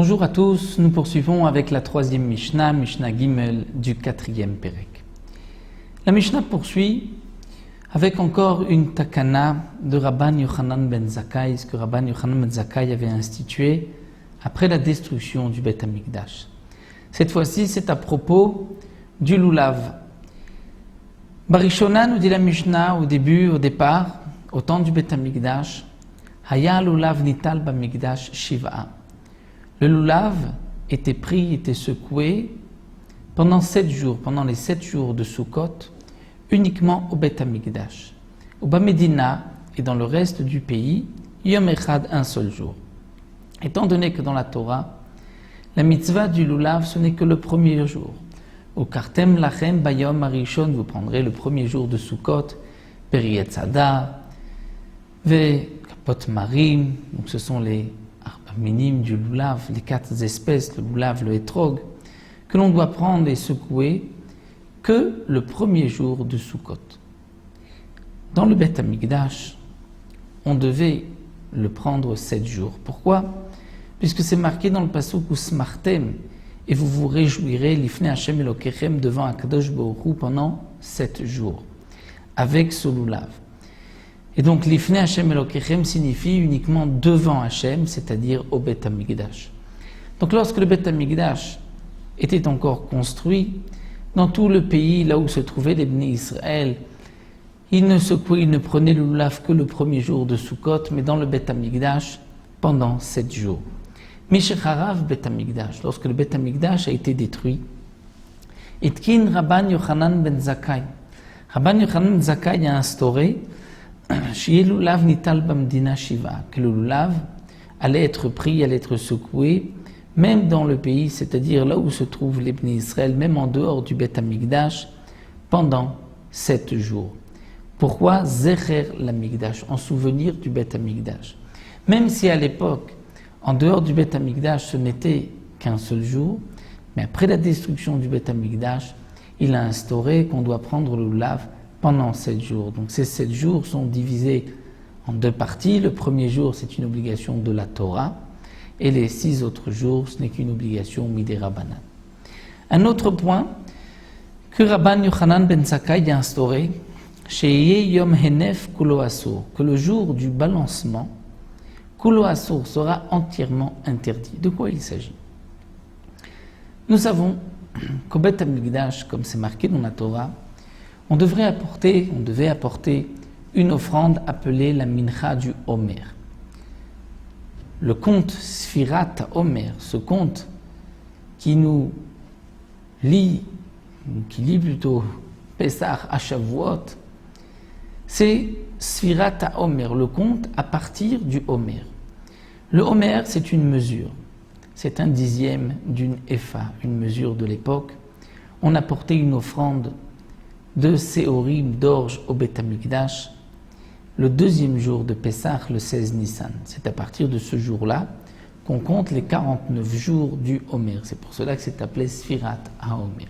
Bonjour à tous, nous poursuivons avec la troisième Mishnah, Mishnah Gimel du quatrième Pérek. La Mishnah poursuit avec encore une takana de Rabban Yochanan ben Zakkai, ce que Rabban Yochanan ben Zakkai avait institué après la destruction du Beth Amikdash. Cette fois-ci, c'est à propos du lulav. Barishona nous dit la Mishnah au départ, au temps du Beth Amikdash, Haya lulav nital b'Amikdash shiva. Le lulav était pris, était secoué pendant 7 jours, pendant les 7 jours de Sukkot, uniquement au Beth Amikdash. Au Bamedina et dans le reste du pays, Yom Echad, un seul jour. Étant donné que dans la Torah, la mitzvah du lulav, ce n'est que le premier jour. Au Kartem Lachem Bayom Arishon, vous prendrez le premier jour de Sukkot, Periet Sada, Ve Kapot Marim, donc ce sont les minimes du lulav, les 4 espèces, le lulav, le hétrog, que l'on doit prendre et secouer que le premier jour de Sukkot. Dans le Beth Amikdash, on devait le prendre 7 jours. Pourquoi? Puisque c'est marqué dans le pasuk Usmartem, et vous vous réjouirez l'ifnei Hashem Elokechem devant Akadosh Baruch Hu pendant 7 jours, avec ce lulav. Et donc l'ifnei Hashem Elokechem signifie uniquement devant Hashem, c'est-à-dire au Beth Amikdash. Donc lorsque le Beth Amikdash était encore construit, dans tout le pays, là où se trouvaient les Bnei Israël, ils ne prenaient le lulav que le premier jour de Sukkot, mais dans le Beth Amikdash pendant 7 jours. Mishecharav Beth Amikdash, lorsque le Beth Amikdash a été détruit, Itkin Rabban Yochanan ben Zakkai. Rabban Yochanan ben Zakkai a instauré Shiye lulav nital b'Amdina shiva, que le lulav allait être pris, allait être secoué, même dans le pays, c'est-à-dire là où se trouvent les Bnei Israël, même en dehors du Beth Amikdash, pendant 7 jours. Pourquoi Zecher l'Amikdash, en souvenir du Beth Amikdash. Même si à l'époque, en dehors du Beth Amikdash, ce n'était qu'un seul jour, mais après la destruction du Beth Amikdash, il a instauré qu'on doit prendre le lulav pendant 7 jours. Donc ces 7 jours sont divisés en 2 parties. Le premier jour, c'est une obligation de la Torah, et les 6 autres jours, ce n'est qu'une obligation midei Rabbanan. Un autre point que Rabban Yochanan ben Zakkai a instauré, Sheyeh Yom Henef Kulo Asur, que le jour du balancement, Kulo Asur sera entièrement interdit. De quoi il s'agit? Nous savons qu'au Beth Amikdash, comme c'est marqué dans la Torah, on devait apporter une offrande appelée la mincha du Homer. Le conte Sfirat Homer, ce conte qui lit plutôt Pesach à Shavuot, c'est Sfirat Homer, le conte à partir du Homer. Le Homer, c'est une mesure, c'est un dixième d'une épha, une mesure de l'époque. On apportait une offrande de séorim d'orge au Beth Amikdash le 2e jour de Pessah, le 16 Nissan. C'est à partir de ce jour-là qu'on compte les 49 jours du Homer. C'est pour cela que c'est appelé Sfirat HaHomer.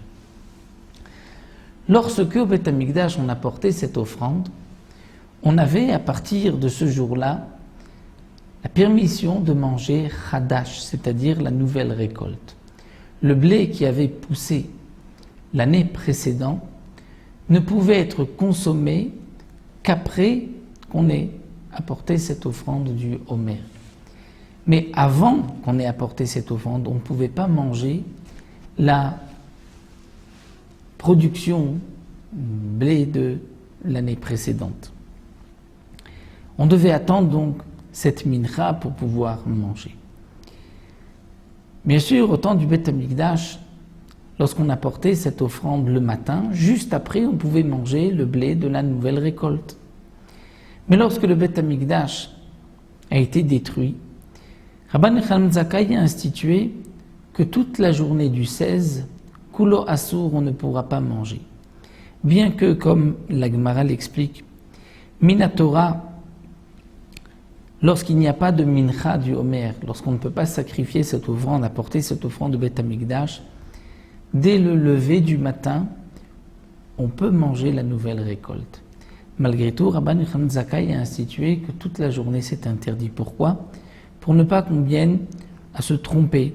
Lorsque au Beth Amikdash on apportait cette offrande, on avait à partir de ce jour-là la permission de manger Hadash, c'est-à-dire la nouvelle récolte. Le blé qui avait poussé l'année précédente ne pouvait être consommé qu'après qu'on ait apporté cette offrande du Homer. Mais avant qu'on ait apporté cette offrande, on ne pouvait pas manger la production blé de l'année précédente. On devait attendre donc cette mincha pour pouvoir manger. Bien sûr, au temps du Beth Amikdash, lorsqu'on apportait cette offrande le matin, juste après, on pouvait manger le blé de la nouvelle récolte. Mais lorsque le Beth Amikdash a été détruit, Rabban Yochanan ben Zakkai a institué que toute la journée du 16, Kulo Asur, on ne pourra pas manger. Bien que, comme la Gemara l'explique, Minatora, lorsqu'il n'y a pas de mincha du Homer, lorsqu'on ne peut pas sacrifier cette offrande, apporter cette offrande de Beth Amikdash, dès le lever du matin, on peut manger la nouvelle récolte. Malgré tout, Rabban Yochanan ben Zakkai a institué que toute la journée c'est interdit. Pourquoi? Pour ne pas qu'on vienne à se tromper.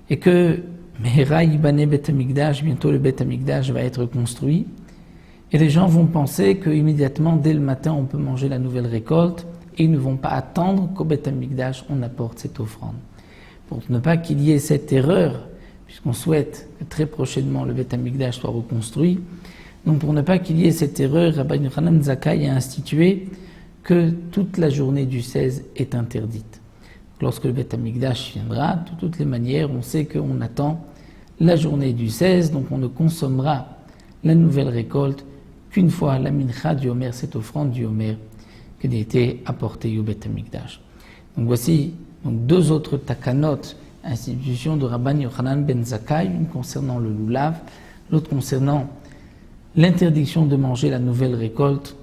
Et que Mehera Yibane Bet Hamikdash, bientôt le Bet Hamikdash va être construit. Et les gens vont penser qu'immédiatement, dès le matin, on peut manger la nouvelle récolte. Et ils ne vont pas attendre qu'au Bet Hamikdash, on apporte cette offrande. Pour ne pas qu'il y ait cette erreur, puisqu'on souhaite que très prochainement le Bet Hamikdash soit reconstruit. Donc pour ne pas qu'il y ait cette erreur, Rabbi Yochanan Zakkai a institué que toute la journée du 16 est interdite. Lorsque le Bet Hamikdash viendra, de toutes les manières, on sait qu'on attend la journée du 16, donc on ne consommera la nouvelle récolte qu'une fois la mincha du Homer, cette offrande du Homer, qui a été apportée au Bet Hamikdash. Donc voici deux autres takanot, institutions de Rabban Yochanan ben Zakkai, une concernant le lulav, l'autre concernant l'interdiction de manger la nouvelle récolte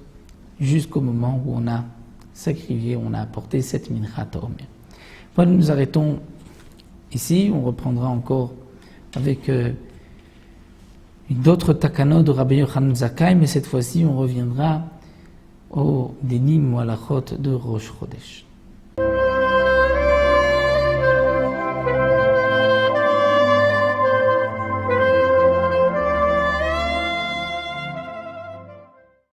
jusqu'au moment où on a sacrifié, on a apporté cette mincha Homer. Voilà, nous arrêtons ici, on reprendra encore avec d'autres takanot de Rabbi Yochanan Zakkai, mais cette fois-ci on reviendra au Denim ou à la Chot de Rosh Chodesh.